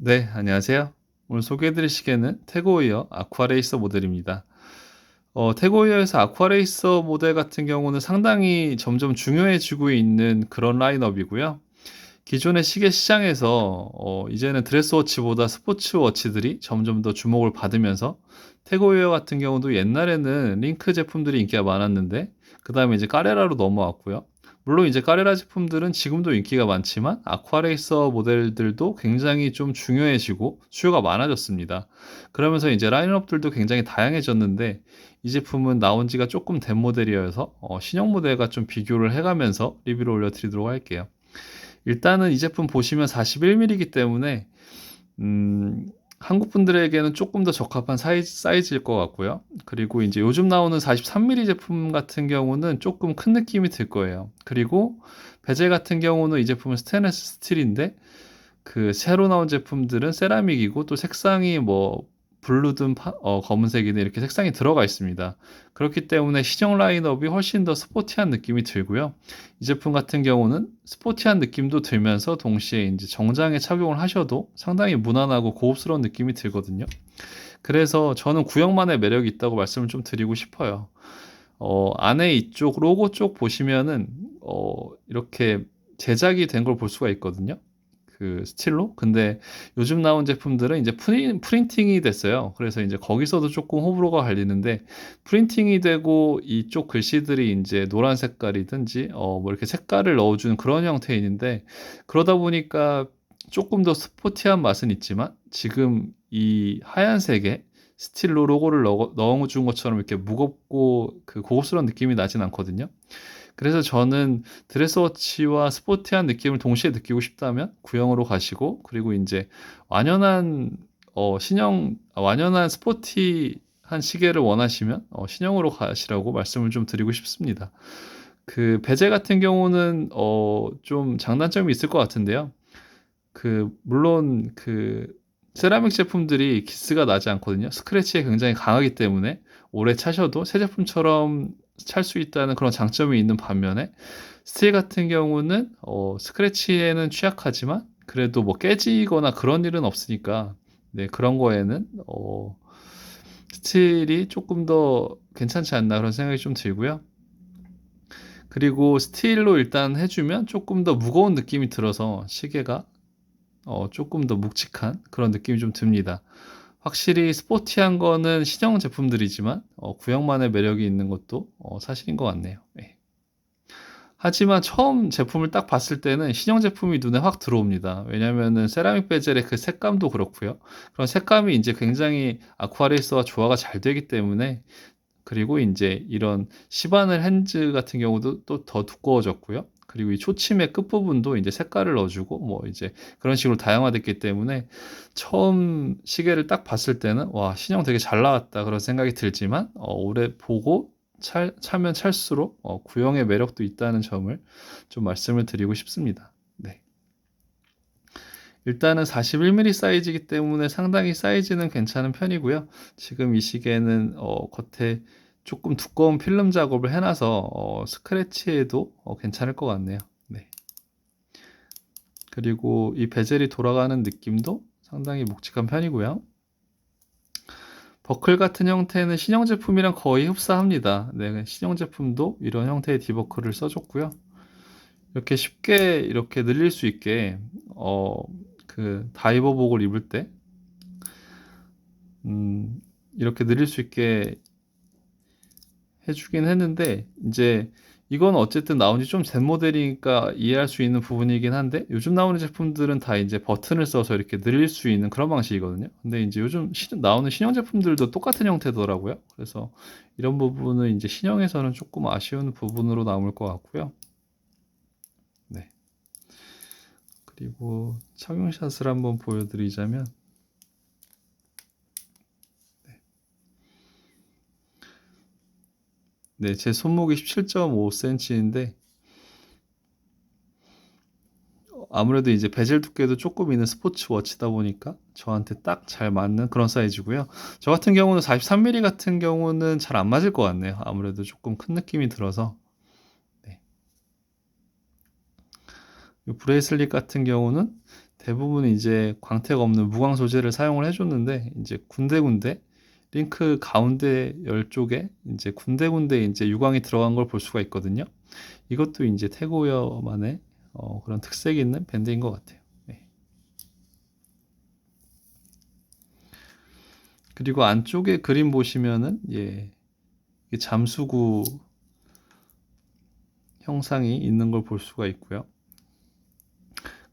네, 안녕하세요. 오늘 소개해드릴 시계는 태고이어 아쿠아레이서 모델입니다. 태고이어에서 아쿠아레이서 모델 같은 경우는 상당히 점점 중요해지고 있는 그런 라인업이고요. 기존의 시계 시장에서 이제는 드레스워치보다 스포츠워치들이 점점 더 주목을 받으면서 태고이어 같은 경우도 옛날에는 링크 제품들이 인기가 많았는데 그다음에 이제 까레라로 넘어왔고요. 물론 이제 까레라 제품들은 지금도 인기가 많지만 아쿠아레이서 모델들도 굉장히 좀 중요해지고 수요가 많아졌습니다. 그러면서 이제 라인업들도 굉장히 다양해졌는데 이 제품은 나온 지가 조금 된 모델이어서 신형 모델과 좀 비교를 해 가면서 리뷰를 올려드리도록 할게요. 일단은 이 제품 보시면 41mm이기 때문에 한국 분들에게는 조금 더 적합한 사이즈일 것 같고요. 그리고 인제 요즘 나오는 43mm 제품 같은 경우는 쪼끔 큰 느낌이 들 거예요. 그리고 베젤 같은 경우는 이 제품은 스테인리스 스틸인데 그 새로 나온 제품들은 세라믹이고 또 색상이 뭐 블루든 검은색이든 이렇게 색상이 들어가 있습니다. 그렇기 때문에 시정 라인업이 훨씬 더 스포티한 느낌이 들고요. 이 제품 같은 경우는 스포티한 느낌도 들면서 동시에 인제 정장에 착용을 하셔도 상당히 무난하고 고급스러운 느낌이 들거든요. 그래서 저는 구형만의 매력이 있다고 말씀을 좀 드리고 싶어요. 안에 이쪽 로고 쪽 보시면은 이렇게 제작이 된 걸 볼 수가 있거든요. 그 스틸로. 근데 요즘 나온 제품들은 이제 프린팅이 됐어요. 그래서 인제 거기서도 쪼끔 호불호가 갈리는데 프린팅이 되고 이쪽 글씨들이 인제 노란 색깔이든지 뭐 이렇게 색깔을 넣어 주는 그런 형태인데 그러다 보니까 쪼끔 더 스포티한 맛은 있지만 지금 이 하얀색에 스틸로 로고를 넣어 준 것처럼 이렇게 무겁고 그 고급스러운 느낌이 나진 않거든요. 그래서 저는 드레스워치와 스포티한 느낌을 동시에 느끼고 싶다면 구형으로 가시고 그리고 인제 완연한 완연한 스포티한 시계를 원하시면 신형으로 가시라고 말씀을 좀 드리고 싶습니다. 그 베젤 같은 경우는 좀 장단점이 있을 것 같은데요. 물론 세라믹 제품들이 기스가 나지 않거든요. 스크래치에 굉장히 강하기 때문에 오래 차셔도 새 제품처럼 찰 수 있다는 그런 장점이 있는 반면에 스틸 같은 경우는 스크래치에는 취약하지만 그래도 뭐 깨지거나 그런 일은 없으니까 네 그런 거에는 스틸이 쪼끔 더 괜찮지 않나 그런 생각이 좀 들고요. 그리고 스틸로 일단 해 주면 쪼끔 더 무거운 느낌이 들어서 시계가 쪼끔 더 묵직한 그런 느낌이 좀 듭니다. 확실히 스포티한 거는 신형 제품들이지만 구형만의 매력이 있는 것도 사실인 것 같네요. 예. 하지만 처음 제품을 딱 봤을 때는 신형 제품이 눈에 확 들어옵니다. 왜냐면은 세라믹 베젤의 그 색감도 그렇고요. 그런 색감이 인제 굉장히 아쿠아레이스와 조화가 잘 되기 때문에 그리고 인제 이런 시바늘 핸즈 같은 경우도 또 더 두꺼워졌고요. 그리고 이 초침의 끝부분도 인제 색깔을 넣어 주고 뭐 이제 그런 식으로 다양화됐기 때문에 처음 시계를 딱 봤을 때는 '와 신형 되게 잘 나왔다.' 그런 생각이 들지만 오래 보고 차면 찰수록 구형의 매력도 있다는 점을 좀 말씀을 드리고 싶습니다. 네. 일단은 41mm 사이즈이기 때문에 상당히 사이즈는 괜찮은 편이고요. 지금 이 시계는 겉에 조금 두꺼운 필름 작업을 해 놔서 스크래치에도 괜찮을 것 같네요. 네. 그리고 이 베젤이 돌아가는 느낌도 상당히 묵직한 편이고요. 버클 같은 형태는 신형 제품이랑 거의 흡사합니다. 네. 신형 제품도 이런 형태의 디버클을 써 줬고요. 이렇게 쉽게 이렇게 늘릴 수 있게 어 다이버복을 입을 때 음 이렇게 늘릴 수 있게 해 주긴 했는데 인제 이건 어쨌든 나온 지 좀 된 모델이니까 이해할 수 있는 부분이긴 한데 요즘 나오는 제품들은 다 인제 버튼을 써서 이렇게 늘릴 수 있는 그런 방식이거든요. 근데 인제 요즘 나오는 신형 제품들도 똑같은 형태더라고요. 그래서 이런 부분은 인제 신형에서는 쪼끔 아쉬운 부분으로 남을 것 같고요. 네. 그리고 착용샷을 한번 보여 드리자면 네 제 손목이 17.5 센치인데 아무래도 이제 베젤 두께도 쪼끔 있는 스포츠 워치다 보니까 저한테 딱 잘 맞는 그런 사이즈고요. 저 같은 경우는 43mm 같은 경우는 잘 안 맞을 것 같네요. 아무래도 쪼끔 큰 느낌이 들어서. 네. 이 브레이슬릿 같은 경우는 대부분 이제 광택 없는 무광 소재를 사용을 해줬는데 이제 군데군데 링크 가운데 열 쪽에 이제 군데군데 이제 유광이 들어간 걸 볼 수가 있거든요. 이것도 이제 태그웨어만의 그런 특색이 있는 밴드인 것 같아요. 네. 그리고 안쪽에 그림 보시면은 예, 잠수구 형상이 있는 걸 볼 수가 있고요.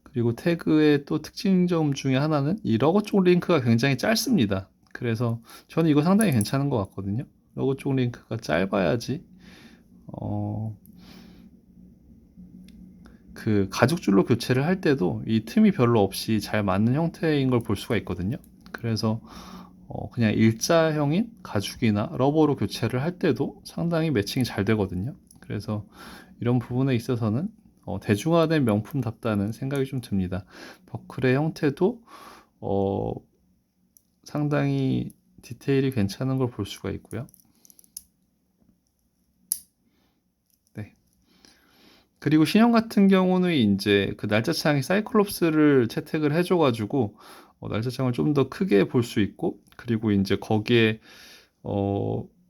그리고 태그의 또 특징점 중에 하나는 이 러거 쪽 링크가 굉장히 짧습니다. 그래서 저는 이거 상당히 괜찮은 것 같거든요. 러거 쪽 링크가 짧아야지 그 가죽줄로 교체를 할 때도 이 틈이 별로 없이 잘 맞는 형태인 걸 볼 수가 있거든요. 그래서 그냥 일자형인 가죽이나 러버로 교체를 할 때도 상당히 매칭이 잘 되거든요. 그래서 이런 부분에 있어서는 대중화된 명품답다는 생각이 좀 듭니다. 버클의 형태도 상당히 디테일이 괜찮은 걸 볼 수가 있고요. 네. 그리고 신형 같은 경우는 이제 그 날짜창에 사이클롭스를 채택을 해줘가지고 날짜창을 좀 더 크게 볼 수 있고, 그리고 이제 거기에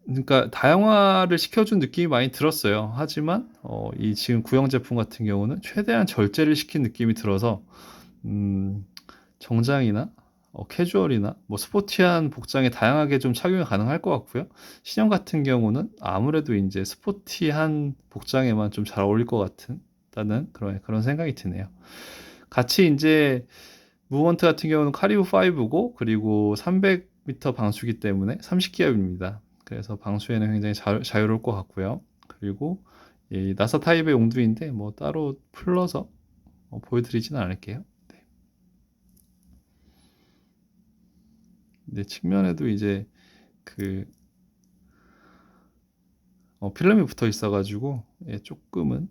그러니까 다양화를 시켜준 느낌이 많이 들었어요. 하지만 이 지금 구형 제품 같은 경우는 최대한 절제를 시킨 느낌이 들어서 정장이나 캐주얼이나 뭐 스포티한 복장에 다양하게 좀 착용이 가능할 것 같고요. 신형 같은 경우는 아무래도 이제 스포티한 복장에만 좀 잘 어울릴 것 같다는 그런 생각이 드네요. 같이 이제 무브먼트 같은 경우는 카리브 5고 그리고 300m 방수기 때문에 30기압입니다. 그래서 방수에는 굉장히 자유로울 것 같고요. 그리고 이 나사 타입의 용두인데 뭐 따로 풀러서 보여드리지는 않을게요. 네, 측면에도 이제 그 필름이 붙어 있어가지고 예, 조금은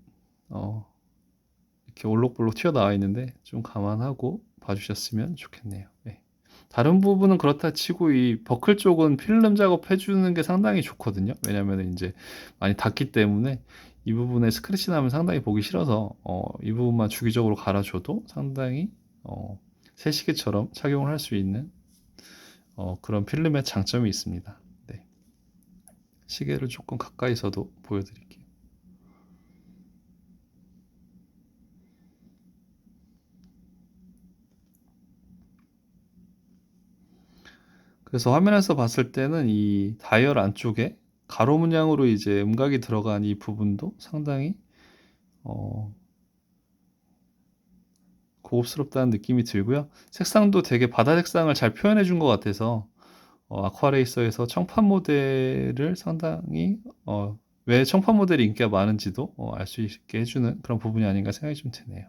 이렇게 올록볼록 튀어나와 있는데 좀 감안하고 봐주셨으면 좋겠네요. 네. 다른 부분은 그렇다 치고 이 버클 쪽은 필름 작업 해주는 게 상당히 좋거든요. 왜냐면 이제 많이 닿기 때문에 이 부분에 스크래치 나면 상당히 보기 싫어서 이 부분만 주기적으로 갈아줘도 상당히 새시계처럼 착용을 할 수 있는 그런 필름의 장점이 있습니다. 네. 시계를 조금 가까이서도 보여드릴게요. 그래서 화면에서 봤을 때는 이 다이얼 안쪽에 가로 문양으로 이제 음각이 들어간 이 부분도 상당히 고급스럽다는 느낌이 들고요. 색상도 되게 바다 색상을 잘 표현해 준 것 같아서 아쿠아레이서에서 청판 모델을 상당히 왜 청판 모델이 인기가 많은지도 알 수 있게 해주는 그런 부분이 아닌가 생각이 좀 드네요.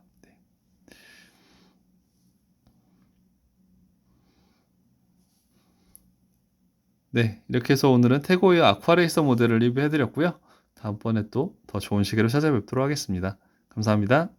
네, 이렇게 해서 오늘은 태고의 아쿠아레이서 모델을 리뷰해 드렸고요. 다음번에 또 더 좋은 시계로 찾아뵙도록 하겠습니다. 감사합니다.